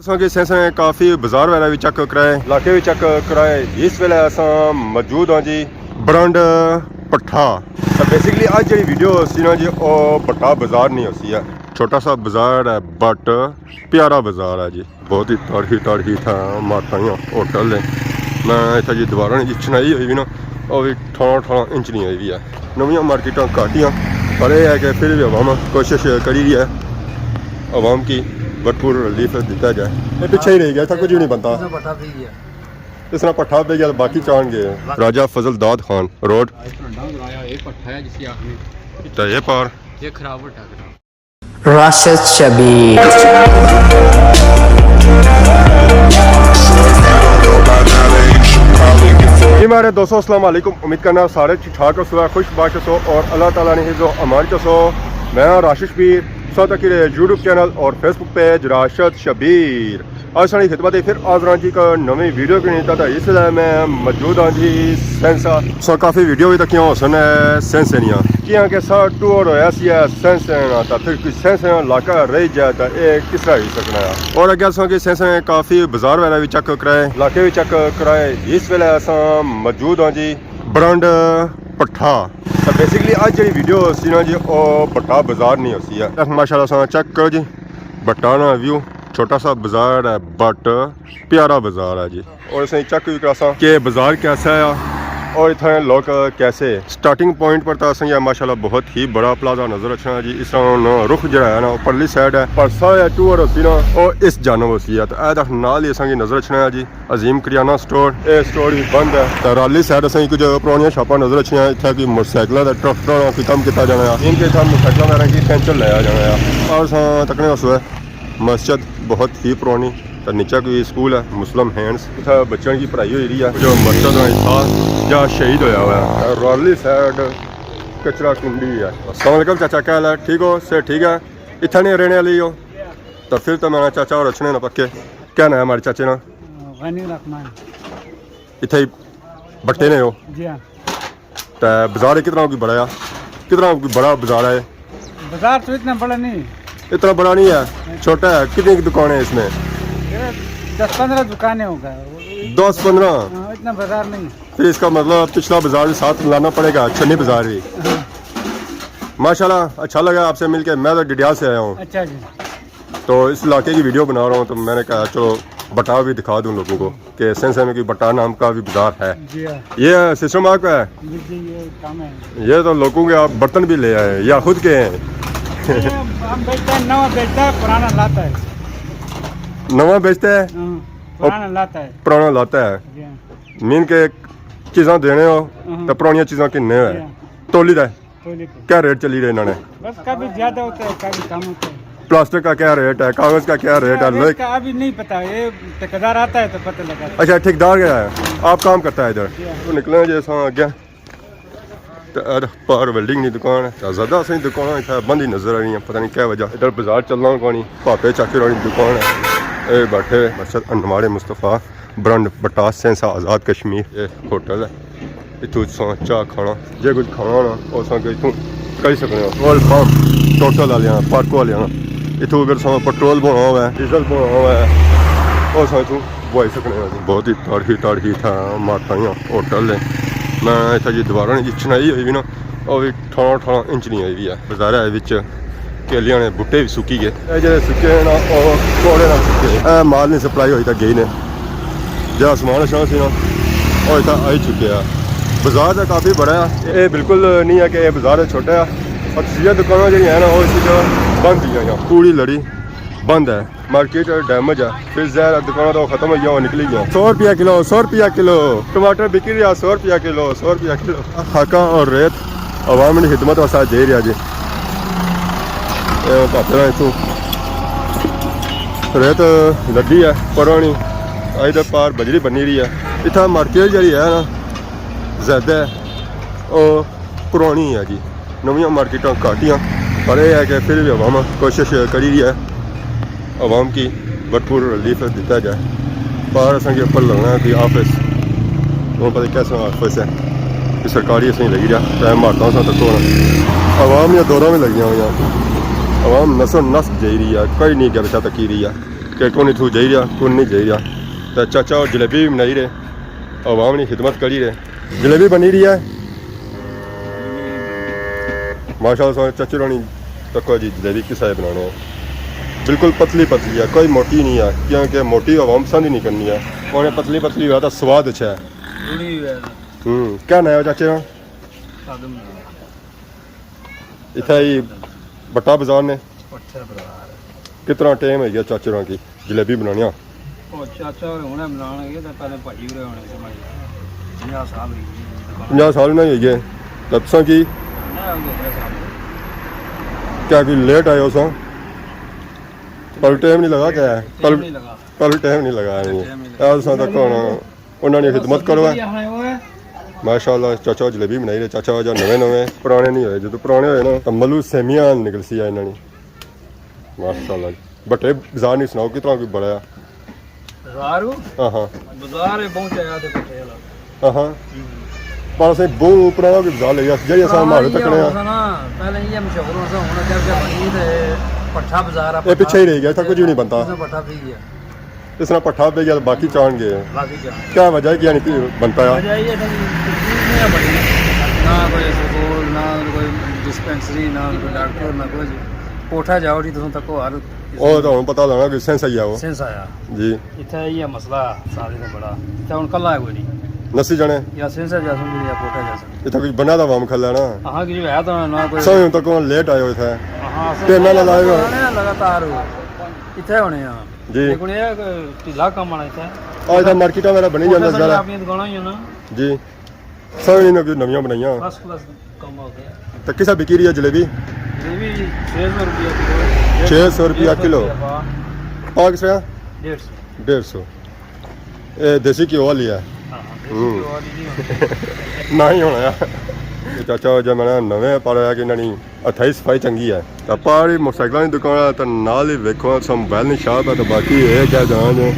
कि सेंसर काफ़ी बाजार वगैरह भी चेक कराए, इलाके भी चेक कराए। इस वेले असां मौजूद हाँ जी ब्रांड पट्ठा। तो बेसिकली अज जी वीडियो सी ना जी वो बड़ा बाजार नहीं होती है, छोटा सा बाजार है बट प्यारा बाजार है जी। बहुत ही ताड़ी था माता होटल है। मैं इतना जी दोबारा नहीं चनाई हुई भी ना, वो भी 18 इंच नहीं हुई भी है। नवी मार्केटा घाटियाँ पर यह है कि फिर भी अवाम कोशिश करी रही है अवाम की भरपूर रिलीफ दिता जाए। ये पीछे ही रह गया था, कुछ भी नहीं बनता। इस तरह पट्ठा पे गया बाकी चांद गए। राजा फजल दाद खान रोड तो ये पार ये खराब राशिद शबीर। जी मेरे दोस्तों अस्सलाम वालेकुम, उम्मीद करना सारे ठीक ठाक हो, सुबह खुश बात हो और अल्लाह ताला ने जो हमारे हो। मैं राशिद शबीर साथ यूट्यूब चैनल और फेसबुक पेज राशिद शबीर। आज सारी खिदमत फिर आजरा जी का नवी वीडियो की नहीं था। इसलिए मैं मौजूद हाँ जी सेंसा सो काफ़ी वीडियो भी तक हौसन है सेंसनिया कि के साथ टूर होया सी सेंसन तो फिर कोई सेंसन इलाका रह जाए तो ये किस तरह ही सकना है। और अगर सो कि सेंसन काफ़ी बाजार वगैरह भी चेक कराए, इलाके भी चेक कराए। इस वेले असां मौजूद हाँ जी ब्रांड पट्ठा। तो बेसिकली अज जी वीडियो सी ना जी वो बड़ा बाजार नहीं होती है। माशाल्लाह सा चेक करो जी बट्टा ना व्यू, छोटा सा बाजार है बट प्यारा बाजार है जी। और इसे चेक भी करा कि बाजार कैसा है और इतने लोग कैसे। स्टार्टिंग पॉइंट पर तो असं माशाल्लाह बहुत ही बड़ा प्लाजा नजर अच्छा है जी। इस तरह रुख जरा है ना परली साइड है पर सारा टूर होती ना और इस जानव होती है। तो यह नाल ही असं नजर अच्छा है जी अजीम करियाना स्टोर। ये स्टोर भी बंद है। तो राली साइड असं कुछ पुरानिया छापा नजर अच्छी हैं। इतना कि मोटरसाइकिल का ट्रैक्टर की कम किया जाना है, इनके साथ मोटरसाइकिल वगैरह की पेंशन लाया जाना है। और तकने उस मस्जिद बहुत ही पुरानी तो नीचा कोई स्कूल है मुस्लिम हैंड्स, इतना बच्चों की पढ़ाई हुई है। जो मस्जिद था या शहीद होया हुआ है। रॉली साइड कचरा कुंडी है। अस्सलाम वालेकुम चाचा, क्या हाल है? ठीक हो? से ठीक है। इतना नहीं रहने वाली हो तो फिर तो मेरा चाचा और अच्छे ना पक्के। क्या ना है हमारे चाचे ना? इतना ही बट्टे ने हो तो बाजार कितना की बड़ा है? कितना बड़ा बाजार है? बाजार तो इतना बड़ा नहीं, इतना बड़ा नहीं है, छोटा है। कितनी की दुकानें हैं इसमें? 10-15 दुकानें होगा। 10-15? इतना बाजार नहीं। फिर इसका मतलब पिछला बाजार भी साथ मिलाना पड़ेगा, छन्नी बाजार भी। माशाल्लाह अच्छा लगा आपसे मिलके। मैं तो डिडियाल से आया हूँ। अच्छा जी। तो इस इलाके की वीडियो बना रहा हूँ तो मैंने कहा चलो बटा भी दिखा दूँ लोगों को कि सेंसर में कोई बटा नाम का भी बाजार है। ये सिस्टम आपका है? ये काम है। ये तो लोगों के आप बर्तन भी ले आए या खुद के हैं? हम बेचते हैं, नवा बेचता है, पुराना लाता है। नवा बेचते हैं, पुराना लाता है। पुराना लाता है। मीन के चीज़ा देने हो तो पुरानिया चीज़ा किन्ने है तोली दा क्या रेट चली रहे इन्होंने? बस कभी ज्यादा होता है कभी कम होता है। प्लास्टिक का क्या रेट है, कागज का क्या रेट है? लोहे का अभी नहीं पता, ये ठेकेदार आता है तो पता लगा। अच्छा ठेकेदार गया है, आप काम करता है इधर? तो निकले जैसा आगे तो पर वेल्डिंग की दुकान है। ज़्यादा सही दुकान इतना बंद ही नजर आ रही है, पता नहीं क्या वजह। इधर बाजार चलना कोनी भापे चाकी वाली दुकान है। ये बैठे मस्जिद अनवारे मुस्तफ़ा ब्रांड बटास सेंसा आज़ाद कश्मीर। ये होटल है, इतों चाह खाना जे कुछ खाना ना उस इतों करी सकते हो। ऑयल पंप टोटल वाले पार्को वाले इतों अगर पेट्रोल पाना हुआ है डीजल पाना हुआ है उस इतों बुआई सकते हो। बहुत ही ताड़ी था माता होटल है। मैं इतना जी दोबारा नहीं चनाई हुई भी ना, वो भी 18 इंच नहीं हुई है। बाजार है केलियां ने बूटे भी सुकी गए। जो सुके ना थोड़े ना सुके माल नहीं सप्लाई हुई तो गई ने जहाँ समान अच्छा से ना और इतना आई चुके हैं। बाजार तो काफ़ी बड़ा है, ये बिल्कुल नहीं है कि ये बाजार छोटा है। और दूसरी दुकानें जी है ना वो इसी जगह बंद ही हैं, पूरी लड़ी बंद है। मार्केट डैमेज है, फिर ज़्यादा दुकान तो खत्म हो गया और निकली गया। 100 रुपया किलो, 100 रुपया किलो टमाटर बिक रहा, 100 रुपया किलो, 100 रुपया किलो। खाका और रेत अवाम ने खिदमत वास्ते दे रहा जी। इतों रेत लड्डी है पुरानी, इधर पार बजरी बनी रही है। इतना मार्केट जी है ना ज़्यादा और पुरानी है जी। नवी मार्केटा घाटियाँ पर यह है कि फिर भी अवाम कोशिश करी रही है अवाम की भरपूर रिलीफ दिता जाए। बाहर असें ऊपर लगना है कि ऑफिस वो पता कैसा ऑफिस है कि सरकारी असें लगी रहा टाइम मारता सा तक अवाम या दौरों में लगी हुई, अवाम नसो नस जाई रही है, कोई नहीं क्या बचा तकी रही है। कि कौन इथू जाई रहा कौन नहीं जाई रहा। तो चाचा और जलेबी भी बनाई रहे, आवाम ने खिदमत करी रहे, जलेबी बनी रही है माशाल्लाह। चाचे रानी तको जी जलेबी किस है बनाने हैं, बिल्कुल पतली पतली है, कोई मोटी नहीं है, क्योंकि मोटी आवाम पसंद ही नहीं करनी है, उन्हें पतली पतली हुआ तो स्वाद अच्छा है। क्या नया चाचे का इतना ही बट्टा बाजार ने कितना टाइम है गया चाचे रानी की जलेबी बनानी? चाचा हुने बनाने तो पहले भाजी उरे होने से 50 साल हो गए 50 साल नहीं हो गए। तबसा की क्या कोई लेट आए उस पर टाइम नहीं लगा क्या है? पर टाइम नहीं लगा तक उन्होंने खिदमत करो है माशाल्लाह। चाचा जलेबी बनाई रहे, चाचा जो नवे नवे पुराने नहीं होए, जो पुराने होए ना तो मलू सेमियां निकल सी है इन्होंने माशाल्लाह। बटे बाजार नहीं सुनाओ कितना कोई बड़ा? हाँ हाँ बाजार पहुंचाया थे पट्टे वाला हाँ हाँ पर असें बहुत पुराना कोई बाजार ले गया जेडी असां मारे तकने ना पहले ये मशहूर होना होना जब बनी थे पट्ठा बाजार ये पीछे ही रह गया था, कुछ भी नहीं बनता पट्ठा भी गया इस तरह पट्ठा पे गया बाकी चाण गए। बाकी क्या क्या वजह है कि नहीं बनता है? वजह ये था कि नहीं बनी ना कोई स्कूल ना कोई डिस्पेंसरी ना कोई डॉक्टर ना कुछ कोठा जाओ जी तुम तक हर ਉਹ ਤਾਂ ਹੁਣ ਪਤਾ ਲੱਗਣਾ ਕਿ ਸੈਂਸ ਆਇਆ ਉਹ सेंस आया ਜੀ इतना ये मसला सारे से बड़ा इतना उन कल आया कोई नहीं ਨਸੀ ਜਾਣੇ या सेंस जा सुन या कोठा जा सुन ਇੱਥੇ ਕੁਝ ਬਣਾ ਦਾ ਵਾਮ ਖੱਲਾ ਨਾ हाँ कि जो है तो ना कोई ਸੋਇਓ ਤੱਕ ਲੇਟ ਆਇਓ ਇੱਥੇ हाँ ਤੇ ਨਾਲ ਲਾਏਗਾ लगातार इतने होने हैं जी लेकिन ये ढीला काम आना इतना ਅੱਜ ਤਾਂ ਮਾਰਕੀਟਾਂ ਮੇਰਾ ਬਣੀ ਜਾਂਦਾ ਸਾਰਾ अपनी दुकाना ही है ना ਜੀ ਸੋਇਓ ਨੇ ਕੋਈ ਨਵੀਆਂ ਬਣਾਈਆਂ फर्स्ट क्लास काम हो गया ਤੇ ਕਿਸਾ ਵਿਕੀ ਰਹੀ ਹੈ ਜਲੇਬੀ? ये भी 600 रुपया किलो 600 रुपया किलो ਪਾ ਕਿਸ ਤਰ੍ਹਾਂ 150 150 ਇਹ ਦੇਸੀ ਘਿਓ ਵਾਲੀ ਹੈ हाँ ਨਾ ਹੀ ਹੋਣਾ ਆ। ਇਹ ਚਾਚਾ ਜੇ ਮੈਂ ਨਵੇਂ ਪਾੜਿਆ ਕਿ ਇਹਨਾਂ ਦੀ ਅਥਾਈ ਸਫਾਈ ਚੰਗੀ ਹੈ ਤਾਂ ਪਾੜੀ ਮੋਟਰਸਾਈਕਲਾਂ ਦੀ ਦੁਕਾਨ ਹੈ ਤਾਂ ਨਾਲ ਹੀ ਵੇਖੋ ਸਮ ਮੋਬਾਈਲ ਦੀ ਸ਼ਾਪ ਹੈ ਤਾਂ ਬਾਕੀ ਇਹ ਕਿਆ ਜਾਣ ਜੋ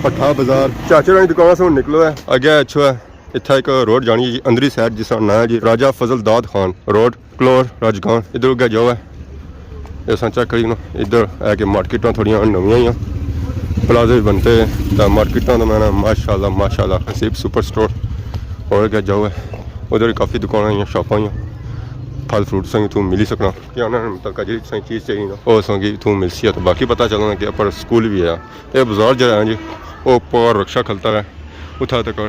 ਪੱਠਾ ਬਾਜ਼ਾਰ ਚਾਚੇ ਦੀ ਦੁਕਾਨ ਤੋਂ ਨਿਕਲੋ ਹੈ ਅੱਗੇ ਅੱਛਾ ਹੈ ਇੱਥੇ ਇੱਕ ਰੋਡ ਜਾਣੀ ਹੈ ਜੀ ਅੰਦਰੀ ਸਾਈਡ ਜਿਸ ਦਾ ਨਾਂ ਹੈ ਜੀ ਰਾਜਾ ਫਜ਼ਲ ਦਾਦ ਖਾਨ ਰੋਡ ਕਲੋਰ ਰਾਜਗਾਨ ਇੱਧਰ ਅੱਗੇ ਜਾਓ ਹੈ ਇਹ ਸੰਚਾ ਕਰੀ ਨੂੰ ਇੱਧਰ ਆ ਕੇ ਮਾਰਕੀਟਾਂ ਥੋੜੀਆਂ ਨਵੀਆਂ ਹੀ ਆ प्लाजे भी बनते हैं तो मार्केटा तो मैंने माशाल्लाह हसीब सुपर स्टोर और क्या जाओ है उधर काफ़ी दुकानें हैं शॉपां हैं फल फ्रूट संग तू मिल ही सकना क्या मतलब जी सही चीज़ चाहिए और संगी तू मिल सी तो बाकी पता चलना कि पर स्कूल भी है ये बाजार जो है जी वो पर रक्षा खलता है उठा तक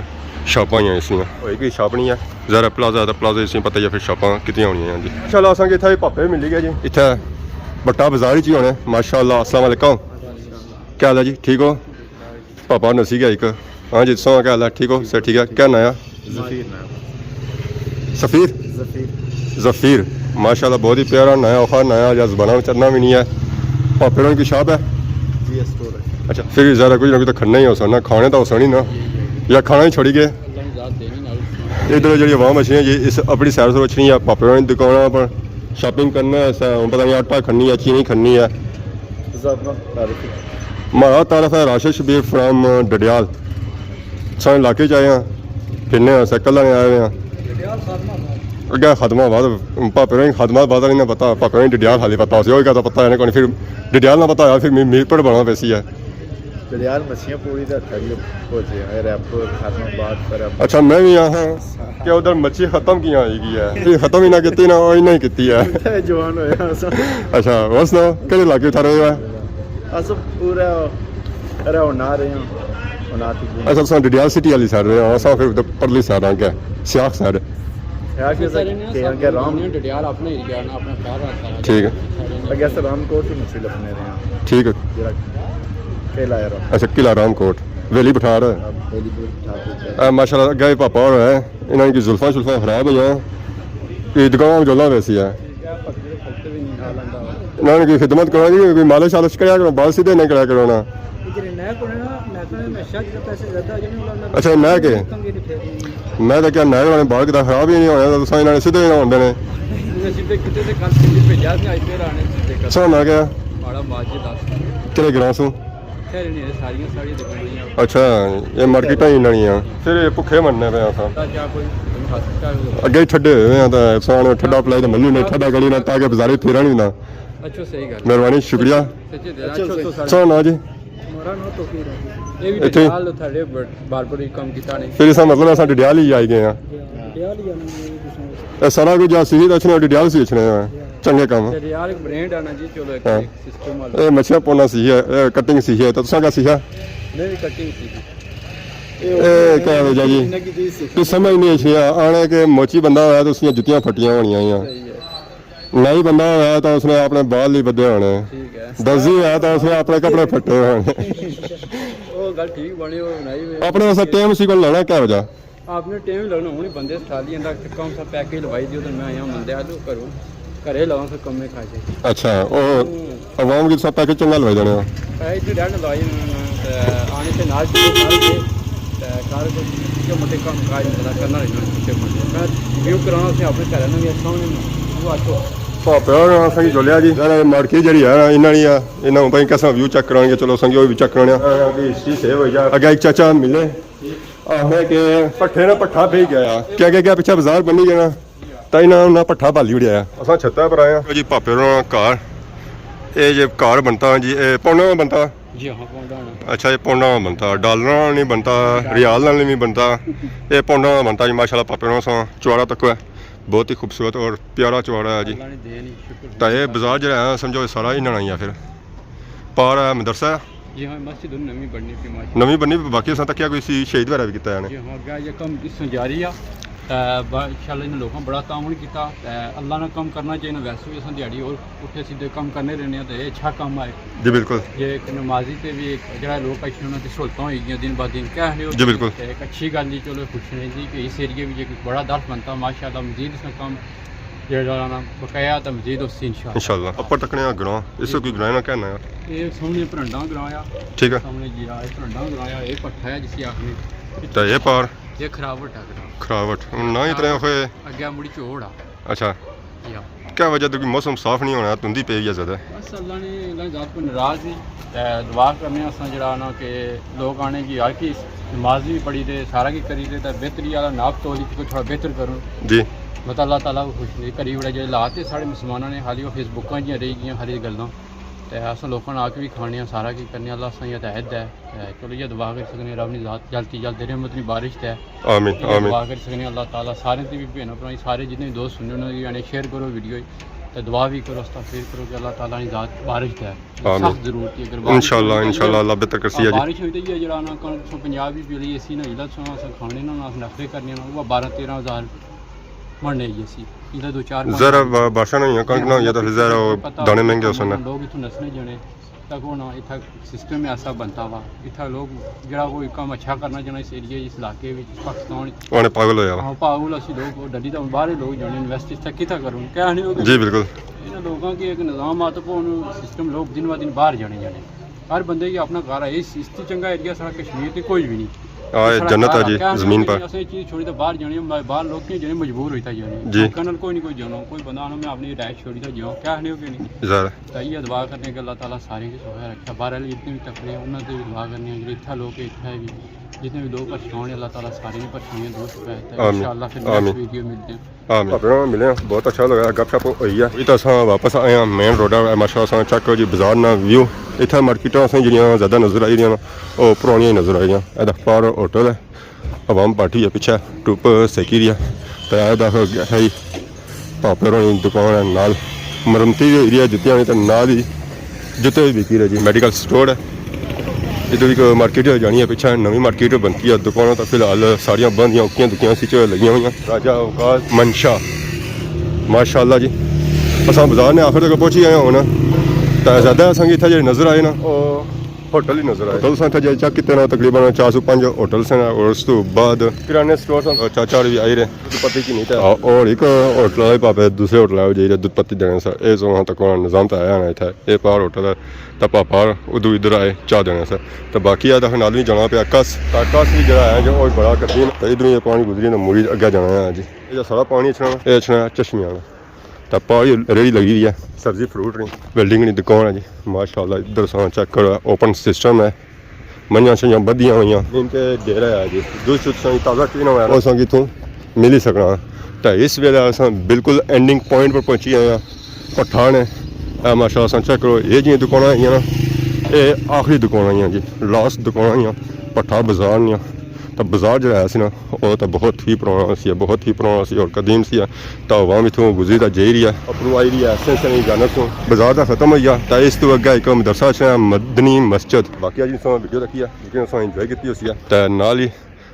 शॉपां हैं इसलिए कोई शॉप नहीं है ज़रा प्लाजा तो प्लाजा इसी पता ही फिर शॉपां कितनी होनी हैं जी माशाल्लाह असें इत्थै भापे भी मिली गए जी इत्थै बट्टा बाजार ही होने माशाल्लाह अस्सलाम वालेकुम क्या हाल है जी ठीक हो? पापा नसी गया एक हाँ जी सो क्या हाल है ठीक हो सर ठीक है क्या नया? सफ़ीर ज़फ़ीर माशाल्लाह बहुत ही प्यारा नया औखा नया या ज़बाना में चलना भी नहीं है। पापड़ों की शॉप है जी स्टोर है। अच्छा फिर ज़्यादा कुछ ना कुछ तो खड़ना ही हो सकना खाने तो हो सकनी ना या खाना ही छोड़ी गए इधर जी आवाम अच्छी जी इस अपनी सैर से अच्छी है पापड़ों की दुकान पर शॉपिंग करना है पता नहीं आटा खड़नी है अच्छी नहीं खड़नी है। हमारा तारफ है राशिद शबीर फ्राम डडियाल सारे इलाके च आए हैं फिरने साइकिल लाने आए हुए हैं अगर खदमाबाद भापे खदमाबाद बाद नहीं पता भापे डडियाल हाली पता उसे क्या पता है फिर डडियाल ना पता है फिर मीरपुर बना वैसी है डडियाल मछलियाँ पूरी अच्छा मैं भी यहाँ क्या उधर मच्छी खत्म की आएगी है फिर खत्म ही ना की ना ही की है जवान अच्छा और सुनाओ कि इलाके उठा रहे हो अस पूरा होना रहे हैं अच्छा तुम डडियाल सिटी वाली साइड रहे हो अस फिर उधर परली साइड आगे सियाख साइड ठीक है अगे रामकोट की मछली अपने रहे हैं ठीक है अच्छा किला रामकोट वेली पठार माशाल्लाह गए पापा और है इन्होंने की जुल्फा शुल्फा खराब हुई हैं दुकान जोला वैसी है इन्होंने की खिदमत करा दी कोई मालिश शालिश कराया करो बाल सीधे नहीं कराया करो ना अच्छा नह के मैं तो क्या नहर वाले बाल कितना खराब ही नहीं होया तो इन्होंने सीधे ही होंगे ने अच्छा मैं क्या किले ग्रां सू अच्छा ये मार्केटा ही इन्होंने फिर भुखे मरने पे अगे ठंडे हुए हैं तो ठंडा पिलाई तो मल्लू ने ठंडा गली ना ताकि बाजारे फिरा नहीं ना मेहरबानी शुक्रिया अच्छा ना जी ਸਾਰਾ ਨਾ ਤੋਂ ਕੀ ਰਹੀ ਇਹ ਵੀ ਇੱਥੇ? ਨਾਲ ਤੁਹਾਡੇ ਬਾਰਬਰ ਹੀ ਕੰਮ ਕੀਤਾ ਨਹੀਂ ਫਿਰ ਇਸ ਦਾ ਮਤਲਬ ਅਸੀਂ ਡਿਆਲ ਹੀ ਆਈ ਗਏ ਆ ਡਿਆਲ ਹੀ ਆਣਾ ਇਹ ਸਾਰਾ ਕੁਝ ਅਸੀਂ ਹੀ ਦੱਸਣਾ ਡਿਆਲ ਸੀ ਦੱਸਣਾ ਆ ਚੰਗੇ ਕੰਮ ਤੇ ਯਾਰ ਇੱਕ ਬ੍ਰਾਂਡ ਆਣਾ ਜੀ ਚਲੋ ਇੱਕ ਹਾਂ। ਸਿਸਟਮ ਆ ਇਹ ਮੱਛੀਆਂ ਪਾਉਣਾ ਸੀ ਇਹ ਕਟਿੰਗ ਸੀ ਤਾਂ ਤੁਸੀਂ ਕਾ ਸੀਗਾ ਨਹੀਂ ਕਟਿੰਗ ਸੀ ਇਹ ਕਹਿ ਵਜਾ ਜੀ ਇਹਨਾਂ ਕੀ ਚੀਜ਼ ਸੀ ਕਿ ਸਮਝ ਨਹੀਂ ਆਈ ਆਣੇ ਕਿ ਮੋਚੀ ਬੰਦਾ ਹੋਇਆ ਤਾਂ ਉਸਦੀਆਂ ਜੁੱਤੀਆਂ ਫਟੀਆਂ ਹੋਣੀਆਂ ਆ ਸਹੀ ਹੈ ਨਹੀਂ ਬੰਦਾ ਹੋਇਆ ਤਾਂ ਉਸਨੇ ਆਪਣੇ ਬਾਲ ਹੀ ਬੱਧੇ ਹੋਣੇ ਠੀਕ ਹੈ ਦਰਜੀ ਹੋਇਆ ਤਾਂ ਉਸਨੇ ਆਪਣੇ ਕੱਪੜੇ ਫੱਟੇ ਹੋਣੇ ਉਹ ਗੱਲ ਠੀਕ ਬਣੀ ਉਹ ਨਹੀਂ ਹੋਈ ਆਪਣੇ ਵਾਸਤੇ ਟਾਈਮ ਸੀ ਕੋਲ ਲੈਣਾ ਕਿਆ ਵਜਾ आपने टाइम लगना होनी बंदे सठा लिया अंदर कौन सा पैकेज लवाई दियो तो मैं यहाँ बंदे आलू करूँ घरे लवा फिर कम में खा जाए ਅੱਛਾ ਉਹ ਆਵਾਮ ਕੀ ਸਭ ਪੈਕੇ ਚੰਗਾ ਲਵਾ ਜਾਣੇ ਆ पैसे तो डैड लवाई आने से नाल चलो नाल के कार को जो मोटे काम काज पता करना रहना छोटे मोटे मैं रिव्यू कराना से अपने घर में भी अच्छा होने वो आतो ਭਾਪਿਆ ਨਾਲ ਸੰਗੀ ਜੁਲਿਆ ਜੀ ਯਾਰ ਮਾਰਕੀਟ ਜਿਹੜੀ ਆ ਇਹਨਾਂ ਨਹੀਂ ਆ ਇਹਨਾਂ ਨੂੰ ਭਾਈ ਕਿਸਾ ਵਿਊ ਚੈੱਕ ਕਰਾਂਗੇ ਚਲੋ ਸੰਗੀ ਉਹ ਵੀ ਚੈੱਕ ਕਰਾਉਣੇ ਆ ਕਿ ਹਿਸਟਰੀ ਸੇਵ ਹੋ ਜਾ ਅੱਗੇ ਇੱਕ ਚਾਚਾ ਮਿਲੇ ਆਹੇ ਕਿ ਪੱਠੇ ਨਾਲ ਪੱਠਾ ਭੇਜ ਗਿਆ ਕਿਆ ਪਿੱਛੇ ਬਾਜ਼ਾਰ ਬਣੀ ਗਿਆ ਤਾਂ ਇਹਨਾਂ ਨਾਲ ਪੱਠਾ ਭਾਲੀ ਉੜਿਆ ਅਸਾਂ ਛੱਤਾਂ ਪਰ ਆਇਆ ਜੀ ਭਾਪੇ ਉਹਨਾਂ ਘਰ ਇਹ ਜੇ ਘਰ ਬਣਤਾ ਜੀ ਇਹ ਪੌਣਾ ਬਣਤਾ जी हाँ पौंडा अच्छा ये पौंडा में बनता डॉलर नहीं बनता रियाल नाल नहीं बनता ये पौंडा में बनता जी माशाल्लाह पापे सा चौड़ा तक है बहुत ही खूबसूरत और प्यारा चौड़ा है जी तो ये बाजार जो है समझो ये सारा ही नना ही है फिर पार है मदरसा जी हाँ मस्जिद नवी बननी थी माशा नवी बनी बाकी असां तक कोई शहीद वगैरह भी किया जी हाँ क्या ये कम इसमें जारी आ इंशाल्लाह इन लोगों बड़ा ताउन किया अल्लाह ने कम करना चाहिए वैसे भी अस दिहाड़ी और पुठे सीधे कम करने रहने तो ये अच्छा कम आए जी बिल्कुल ये एक नमाजी से भी एक जो लोग अच्छे उन्होंने सहूलत हो गई दिन ब दिन क्या है जी बिल्कुल एक अच्छी गल ही चलो खुश नहीं थी कि इस एरिए में एक बड़ा दर्श बनता माशाल्लाह मजीद इसमें कम जो बकाया तो मजीद उससे इंशाल्लाह अपर तकने गणा इसको कोई गणा ना कहना यार ये सामने भरंडा ग्राया ठीक है सामने जी आ भरंडा ग्राया ये पट्ठा है जिसे आखने तो ये पार ये खराबट है खरावट ना ही तरह होए अगे मुड़ी चोड़ आ अच्छा जी हाँ क्या वजह तो कि मौसम साफ नहीं होना धुंधी पे है ज़्यादा बस अल्लाह ने अल्लाह जात को नाराज़ ही दुआ करने असां जरा ना कि लोग आने की हर की नमाज भी पढ़ी दे सारा की करी दे बेहतरी वाला नाप तोली को थोड़ा बेहतर करूँ जी मतलब अल्लाह ताला को खुश नहीं करी बड़ा जो लाते साढ़े मुसलमानों ने हाली वो फेसबुक जी रही गई हरी गल्लां तो अस लोगों ने आके भी खाने सारा की करने अल्लाह असां हिदायत है चलो ये दुआ कर सकने रब ने ज़ात जल्दी जल्द रहमत दी बारिश है आमीन आमीन दुआ कर सकने अल्लाह ताला सारे दी भी भैन भरा सारे जितने दोस्त सुनने उन्होंने भी शेयर करो वीडियो तो दुआ भी करो फिर करो कि अल्लाह ताला ने ज़ात बारिश है सख्त जरूरत है अगर इंशाल्लाह इंशाल्लाह अल्लाह बेहतर कर सिया जी बारिश हुई तो ये जरा ना कौन पंजाब भी पी एसी ना इला सो खाने ना अस नखरे करने ना वो 12-13 हज़ार मरने एसी इधर 2-4 ज़रा बारिश नहीं है कणक ना या तो फिर ज़रा दाने महंगे हो सकते लोग इतों नसने जने तक होना इतना सिस्टम ऐसा बनता वा इतना लोग जरा कोई काम अच्छा करना चाहना इस एरिए इस इलाके में पाकिस्तान उन्हें पागल होया हाँ पागल असी लोग डली तो बाहर लोग जाने इन्वेस्ट इतना कितना करूँ क्या नहीं होगा जी बिल्कुल इन लोगों की एक निज़ाम आता को सिस्टम लोग दिन ब दिन बाहर जाने हर बंदे की अपना घर है इस चंगा एरिया सारा कश्मीर तो कोई भी नहीं जन्नत है जी जमीन पर ऐसे चीज़ छोड़ी तो बाहर जाने बाहर लोग क्यों जाने मजबूर होता जाने जी कनल कोई नहीं कोई जाना कोई बंदा आना मैं अपनी राय छोड़ी था जाऊँ क्या नहीं होगी नहीं ज़रा तो ये दुआ करने के अल्लाह ताला सारे की सुखा रखा बाहर जितने भी तकड़े हैं उन्होंने भी दुआ करने जो इतना लोग इतना भी जितने भी लोग परेशान अल्लाह ताला सारे की परेशानियाँ दूर चुका इंशाअल्लाह फिर नेक्स्ट वीडियो मिलते हैं आमीन अपना मिले बहुत अच्छा लगा गपशप हुई है ये तो अस वापस आए हैं मेन रोड माशाल्लाह चेक करो जी बाजार ना व्यू इतना मार्केटा असें जड़ियां ज़्यादा नज़र आई दियां ओह् पुरानियां नज़र आई एदा पार होटल है अवाम पार्टी है पिछे टुप सेकी दी है तो एदा है पापे होनी दुकान है नाल मरमती एरिया जुत्तियां तो नाल ही जुत्ते भी बिकी रहे जी मेडिकल स्टोर है इधर एक मार्केट जानी है पिछे नवी मार्केट बनती है दुकानों तो फिलहाल सारिया बंद दियां उक्कियां दुक्कियां सी लगियां हुई राजा अवकाश मंशा माशाल्लाह जी अस बाजार ने आखिर तक पहुंची आए हूँ तो ज़्यादा असेंगी इतना जो नज़र आए ना होटल ही नज़र आए होटल से इतना चेक कितने ना तकरीबन 405 होटल से और उस तो बाद किराने स्टोर से चाचा भी आई रहे दुधपत्ती की नहीं था और एक होटल है पापे दूसरे होटल है जाइए दुधपत्ती देने से ये वहाँ तक निज़ाम तो आया ना इतना ये पार होटल है तो पापा उधर इधर आए चाह देने से तो बाकी है नाल भी जाना पे आकाश भी जरा है जो और बड़ा कठिन तो इधर ये पानी गुजरी तो मुड़ी अगे जाना है जी ये सारा पानी छना ये छना चश्मे आना तो पारी रेड़ी लगी हुई है सब्जी फ्रूट नहीं बिल्डिंग नहीं दुकान है जी माशाल्लाह इधर सा चेक करो ओपन सिस्टम है मंझा शंझा बधियां हुई इनके डेरा है जी दूध शुद्ध सी ताज़ा पीना हुआ असा कितों मिल ही सकना तो इस वेले अस बिल्कुल एंडिंग पॉइंट पर पहुंची आए हैं पठान है माशाल्लाह चेक करो ये जी दुकान आई ना ਇਹ ਆਖਰੀ ਦੁਕਾਨਾਂ ਹੀ ਆ ਜੀ, ਲਾਸਟ ਦੁਕਾਨਾਂ ਹੀ ਆ, ਭੱਠਾ ਬਾਜ਼ਾਰ ਨਹੀਂ ਆ। ਤਾਂ ਬਾਜ਼ਾਰ ਜਿਹੜਾ ਸੀ ਨਾ ਉਹ ਤਾਂ ਬਹੁਤ ਹੀ ਪੁਰਾਣਾ ਸੀ, ਬਹੁਤ ਹੀ ਪੁਰਾਣਾ ਸੀ ਔਰ ਕਦੀਮ ਸੀ। ਤਾਂ ਆਵਾਮ ਇਥੋਂ ਗੁਜ਼ਰੀ ਤਾਂ ਜਾਈ ਰਹੀ ਹੈ, ਅਪਰੂ ਆਈ ਰਹੀ ਹੈ ਸੈਂਸਨੀ ਜਾਨਤ ਤੋਂ। ਬਾਜ਼ਾਰ ਦਾ ਖਤਮ ਹੋ ਗਿਆ ਤਾਂ ਇਸ ਤੋਂ ਅੱਗੇ ਇੱਕ ਮਦਰਸਾ ਹੈ ਮਦਨੀ ਮਸਜਿਦ। ਬਾਕੀ ਅੱਜ ਸੋ ਵੀਡੀਓ ਰੱਖੀ ਆ ਜਿਹਨੂੰ ਸੋ ਇੰਜੋਏ ਕੀਤੀ ਹੋਈ ਹੈ। ਤਾਂ ਨਾਲ ਹੀ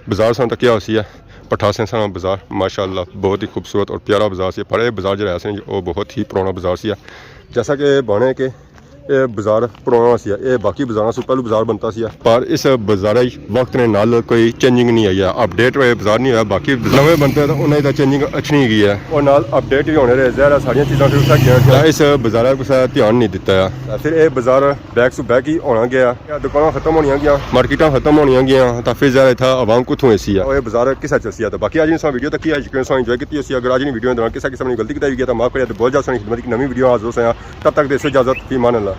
ਬਾਜ਼ਾਰ ਸਾਨੂੰ ਤੱਕਿਆ ਹੋਈ ਹੈ ਭੱਠਾ ਸੈਂਸਨਾ ਬਾਜ਼ਾਰ, ਮਾਸ਼ਾਅੱਲਾ ਬਹੁਤ ਹੀ ਖੂਬਸੂਰਤ ਔਰ ਪਿਆਰਾ ਬਾਜ਼ਾਰ ਸੀ। ਪਰ ਇਹ ਬਾਜ਼ਾਰ ਜਿਹੜਾ ਸੀ ਉਹ ਬਹੁਤ ਹੀ ਪੁਰਾਣਾ ਬਾਜ਼ਾਰ ਸੀ। जैसा कि बने कि ये बाजार पुराना सी, ये बाकी बाजारों से पहले बाजार बनता सी, पर इस बाजार वक्त ने नाल कोई चेंजिंग नहीं आई है, अपडेट हुए बाजार नहीं हुआ। बाकी नवे बनते तो उन्हें चेंजिंग अच्छी नहीं गई है और नाल अपडेट भी होने रहे ज़्यादा सारिया चीज़ों ठीक गई। इस बाजार को कुछ ध्यान नहीं दिता है। फिर ये बाजार बैक टू बैक ही होना गया, दुकाना खत्म होनी गया, मार्केटा खत्म होनी गई, तो फिर ज़्यादा था आवाम को हुई सी ये बाजार किसा चल सी। तो बाकी आज वीडियो तक ही इंजॉय की। अगर आज वीडियो दौरान किसी किस्म की गलती की गई है तो माफ करिए, तो बहुत ज़्यादा खिदमत की नवी वीडियो हाजिर हो। तब तक देश इजाज़त, फी मान अल्लाह।